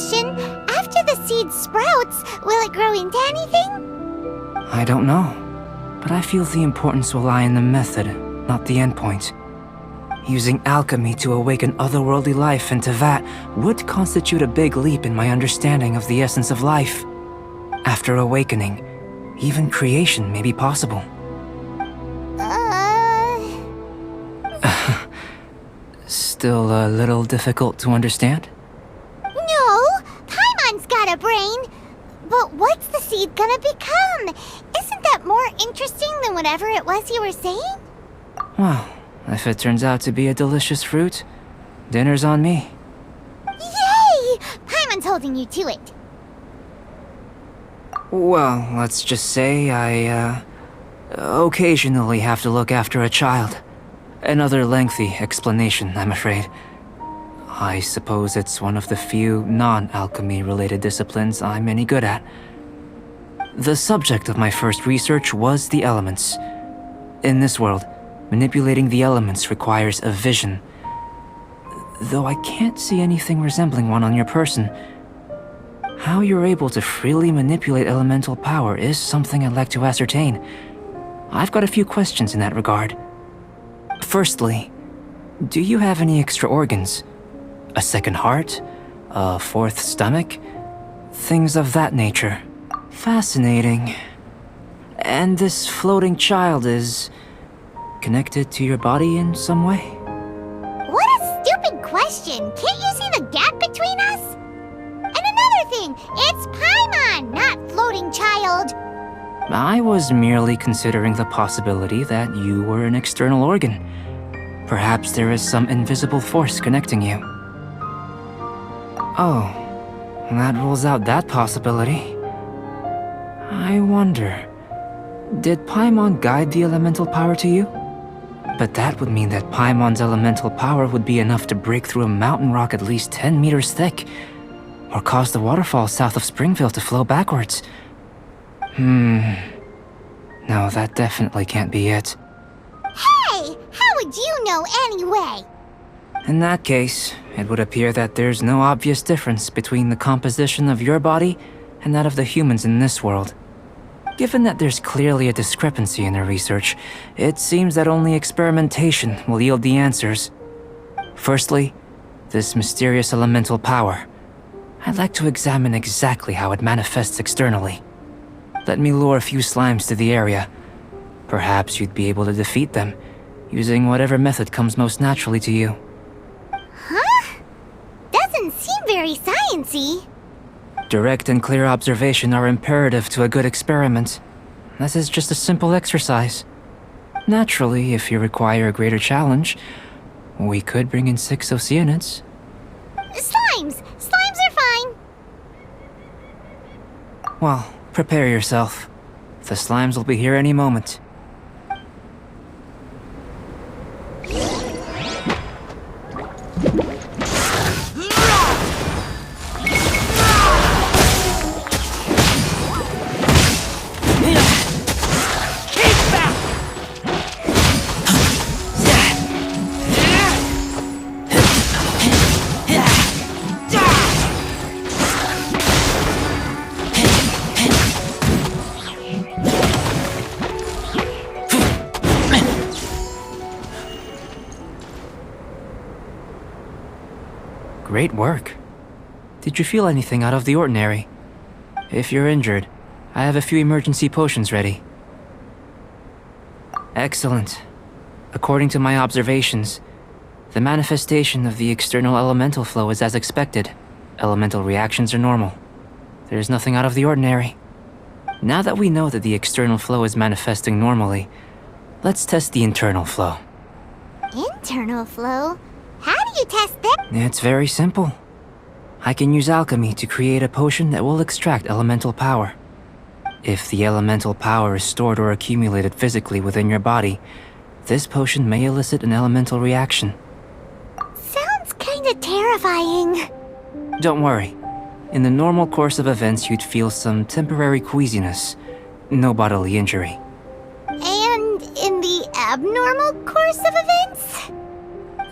question. After the seed sprouts, will it grow into anything? I don't know, but I feel the importance will lie in the method, not the endpoint. Using alchemy to awaken otherworldly life into that would constitute a big leap in my understanding of the essence of life. After awakening, even creation may be possible. Still a little difficult to understand? No, Paimon's got a brain. But what's the seed gonna become? Isn't that more interesting than whatever it was you were saying? Well, if it turns out to be a delicious fruit, dinner's on me. Yay! Paimon's holding you to it. Well, let's just say I, occasionally have to look after a child. Another lengthy explanation, I'm afraid. I suppose it's one of the few non-alchemy related disciplines I'm any good at. The subject of my first research was the elements. In this world, manipulating the elements requires a vision. Though I can't see anything resembling one on your person, how you're able to freely manipulate elemental power is something I'd like to ascertain. I've got a few questions in that regard. Firstly, do you have any extra organs? A second heart? A fourth stomach? Things of that nature. Fascinating. And this floating child is connected to your body in some way? What a stupid question! Can't you see the gap between us? And another thing, it's Paimon, not floating child. I was merely considering the possibility that you were an external organ. Perhaps there is some invisible force connecting you. Oh, that rules out that possibility. I wonder, did Paimon guide the elemental power to you? But that would mean that Paimon's elemental power would be enough to break through a mountain rock at least 10 meters thick, or cause the waterfall south of Springfield to flow backwards. No, that definitely can't be it. Hey! How would you know anyway? In that case, it would appear that there's no obvious difference between the composition of your body and that of the humans in this world. Given that there's clearly a discrepancy in their research, it seems that only experimentation will yield the answers. Firstly, this mysterious elemental power. I'd like to examine exactly how it manifests externally. Let me lure a few slimes to the area. Perhaps you'd be able to defeat them, using whatever method comes most naturally to you. Huh? Doesn't seem very sciencey. Direct and clear observation are imperative to a good experiment. This is just a simple exercise. Naturally, if you require a greater challenge, we could bring in 6 Oceanids. Slimes! Slimes are fine! Well, prepare yourself. The slimes will be here any moment. Great work. Did you feel anything out of the ordinary? If you're injured, I have a few emergency potions ready. Excellent. According to my observations, the manifestation of the external elemental flow is as expected. Elemental reactions are normal. There's nothing out of the ordinary. Now that we know that the external flow is manifesting normally, let's test the internal flow. Internal flow? How do you test that? It's very simple. I can use alchemy to create a potion that will extract elemental power. If the elemental power is stored or accumulated physically within your body, this potion may elicit an elemental reaction. Sounds kinda terrifying. Don't worry. In the normal course of events, you'd feel some temporary queasiness. No bodily injury. And in the abnormal course of events?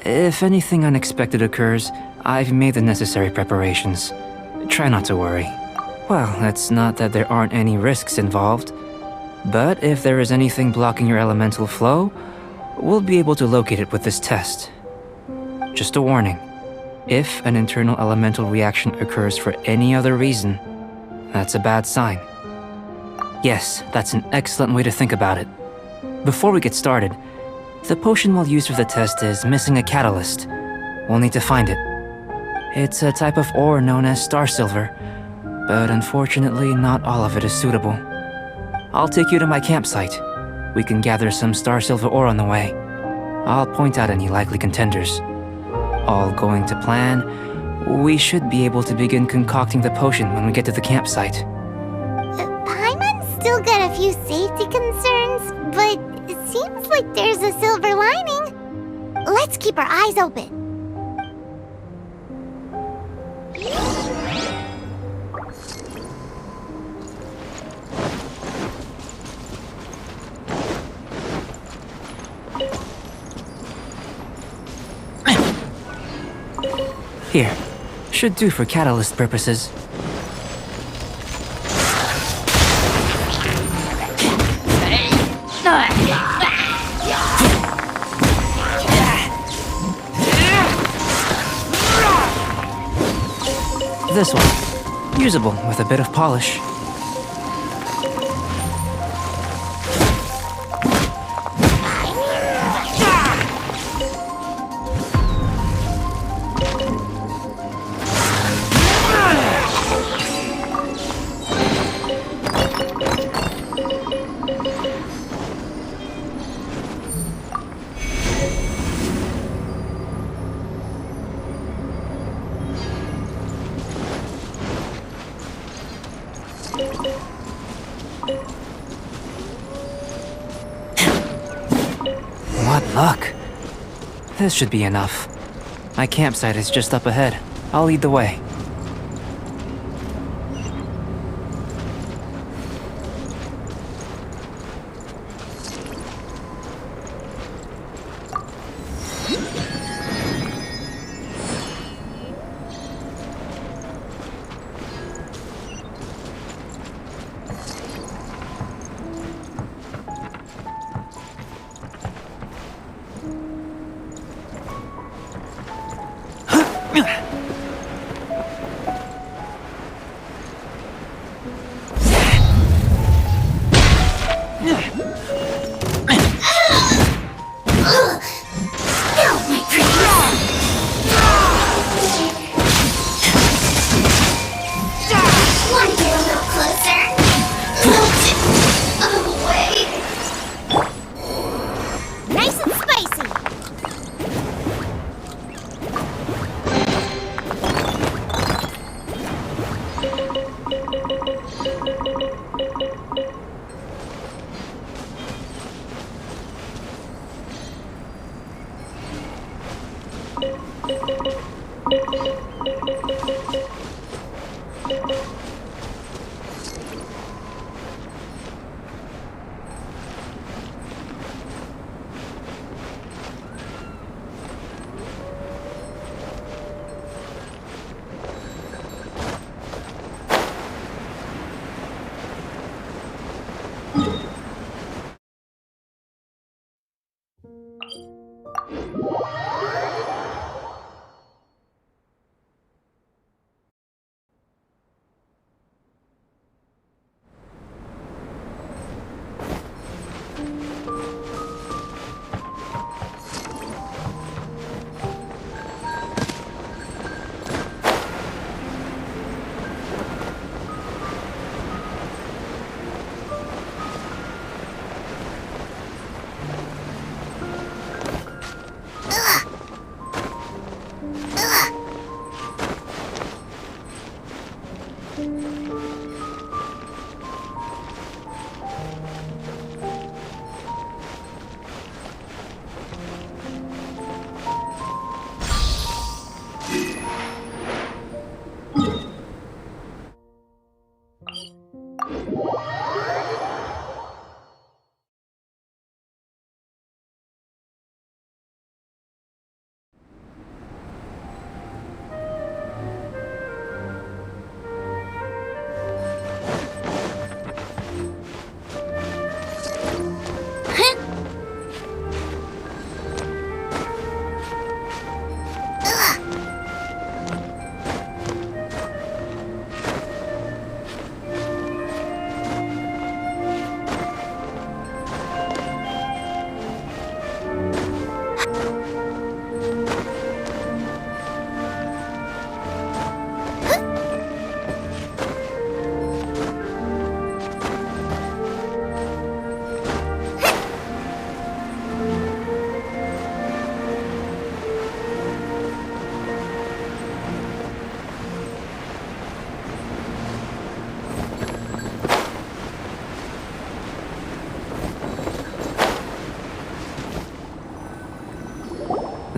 If anything unexpected occurs, I've made the necessary preparations. Try not to worry. Well, it's not that there aren't any risks involved, but if there is anything blocking your elemental flow, we'll be able to locate it with this test. Just a warning. If an internal elemental reaction occurs for any other reason, that's a bad sign. Yes, that's an excellent way to think about it. Before we get started, the potion we'll use for the test is missing a catalyst. We'll need to find it. It's a type of ore known as star silver, but unfortunately not all of it is suitable. I'll take you to my campsite. We can gather some star silver ore on the way. I'll point out any likely contenders. All going to plan, we should be able to begin concocting the potion when we get to the campsite. Paimon's still got a few safety concerns, but it seems like there's a silver lining. Let's keep our eyes open. Here, should do for catalyst purposes. This one, usable with a bit of polish. What luck. This should be enough. My campsite is just up ahead. I'll lead the way.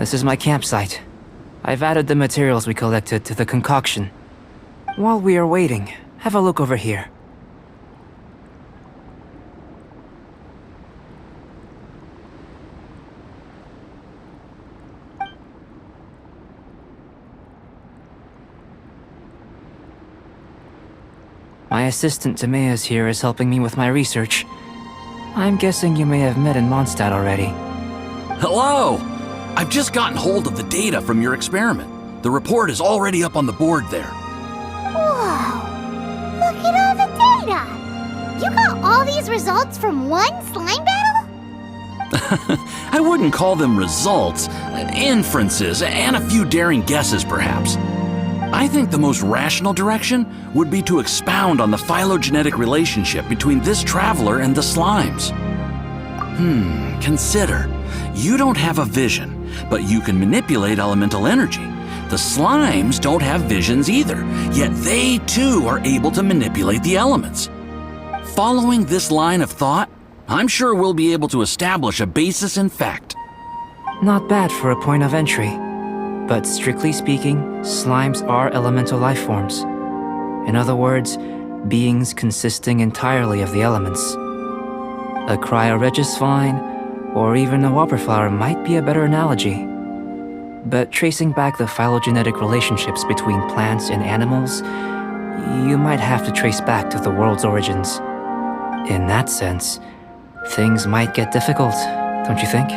This is my campsite. I've added the materials we collected to the concoction. While we are waiting, have a look over here. My assistant Timaeus here is helping me with my research. I'm guessing you may have met in Mondstadt already. Hello! I've just gotten hold of the data from your experiment. The report is already up on the board there. Whoa! Look at all the data! You got all these results from one slime battle? I wouldn't call them results, inferences, and a few daring guesses perhaps. I think the most rational direction would be to expound on the phylogenetic relationship between this traveler and the slimes. Consider. You don't have a vision, but you can manipulate elemental energy. The slimes don't have visions either, yet they too are able to manipulate the elements. Following this line of thought, I'm sure we'll be able to establish a basis in fact. Not bad for a point of entry. But strictly speaking, slimes are elemental life forms. In other words, beings consisting entirely of the elements. A cryoregis vine, or even a wildflower might be a better analogy. But tracing back the phylogenetic relationships between plants and animals, you might have to trace back to the world's origins. In that sense, things might get difficult, don't you think?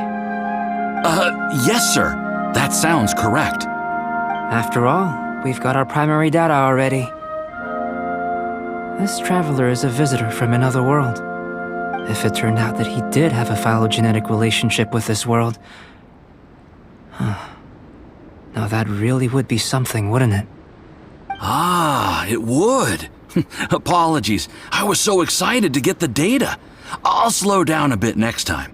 Yes, sir. That sounds correct. After all, we've got our primary data already. This traveler is a visitor from another world. If it turned out that he did have a phylogenetic relationship with this world... Now that really would be something, wouldn't it? Ah, it would. Apologies. I was so excited to get the data. I'll slow down a bit next time.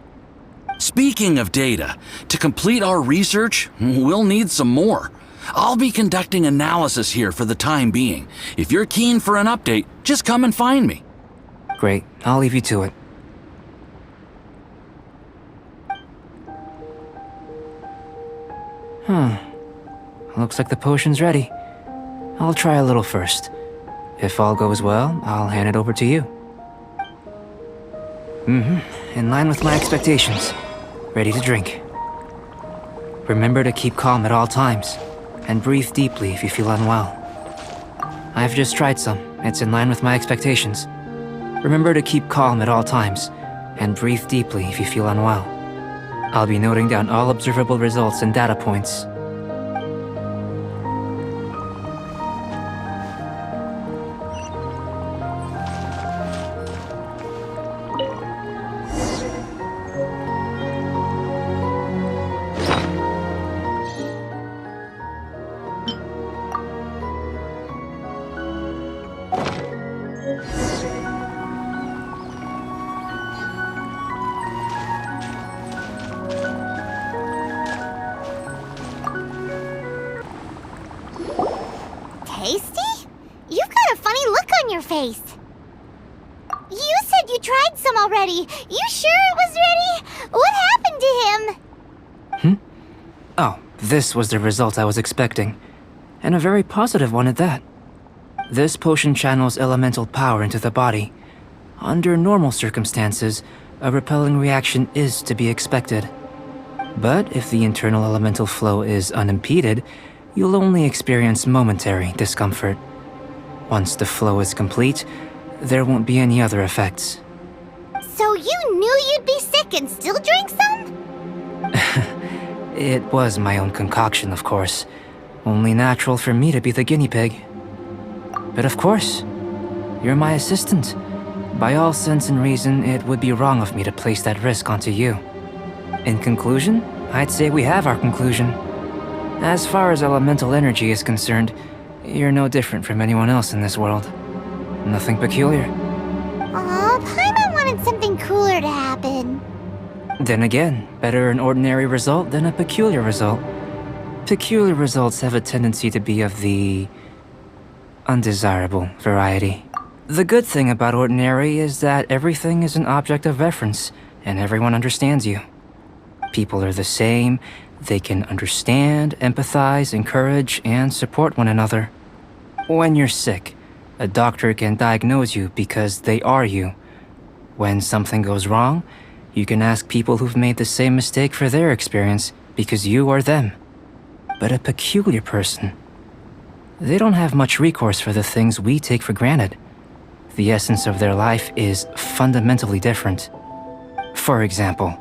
Speaking of data, to complete our research, we'll need some more. I'll be conducting analysis here for the time being. If you're keen for an update, just come and find me. Great, I'll leave you to it. Looks like the potion's ready. I'll try a little first. If all goes well, I'll hand it over to you. In line with my expectations. Ready to drink. Remember to keep calm at all times, and breathe deeply if you feel unwell. I've just tried some. It's in line with my expectations. Remember to keep calm at all times, and breathe deeply if you feel unwell. I'll be noting down all observable results and data points. Tasty? You've got a funny look on your face. You said you tried some already. You sure it was ready? What happened to him? Oh, this was the result I was expecting. And a very positive one at that. This potion channels elemental power into the body. Under normal circumstances, a repelling reaction is to be expected. But if the internal elemental flow is unimpeded, you'll only experience momentary discomfort. Once the flow is complete, there won't be any other effects. So you knew you'd be sick and still drank some? It was my own concoction, of course. Only natural for me to be the guinea pig. But of course, you're my assistant. By all sense and reason, it would be wrong of me to place that risk onto you. In conclusion, I'd say we have our conclusion. As far as elemental energy is concerned, you're no different from anyone else in this world. Nothing peculiar. Aw, Paimon wanted something cooler to happen. Then again, better an ordinary result than a peculiar result. Peculiar results have a tendency to be of the undesirable variety. The good thing about ordinary is that everything is an object of reference, and everyone understands you. People are the same, They can understand, empathize, encourage, and support one another. When you're sick, a doctor can diagnose you because they are you. When something goes wrong, you can ask people who've made the same mistake for their experience because you are them. But a peculiar person, they don't have much recourse for the things we take for granted. The essence of their life is fundamentally different. For example,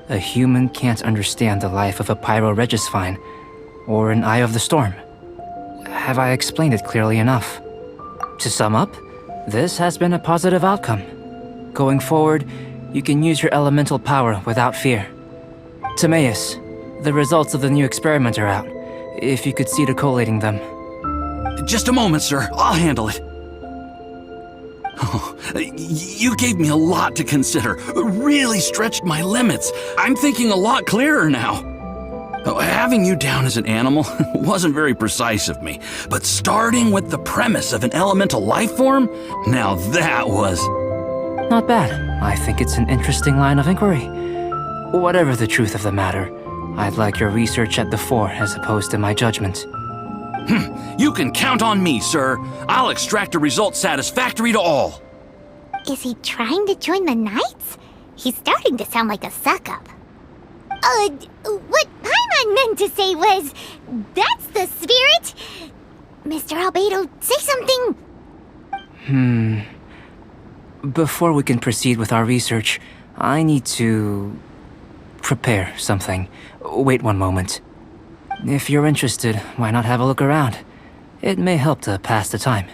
a human can't understand the life of a pyroregisvine or an eye of the storm. Have I explained it clearly enough? To sum up, this has been a positive outcome. Going forward, you can use your elemental power without fear. Timaeus, the results of the new experiment are out. If you could see to collating them. Just a moment, sir. I'll handle it. Oh, you gave me a lot to consider. Really stretched my limits. I'm thinking a lot clearer now. Having you down as an animal wasn't very precise of me, but starting with the premise of an elemental life form, now that was... Not bad. I think it's an interesting line of inquiry. Whatever the truth of the matter, I'd like your research at the fore as opposed to my judgment. You can count on me, sir. I'll extract a result satisfactory to all. Is he trying to join the Knights? He's starting to sound like a suck-up. What Paimon meant to say was, that's the spirit! Mr. Albedo, say something! Before we can proceed with our research, I need to... prepare something. Wait one moment. If you're interested, why not have a look around? It may help to pass the time.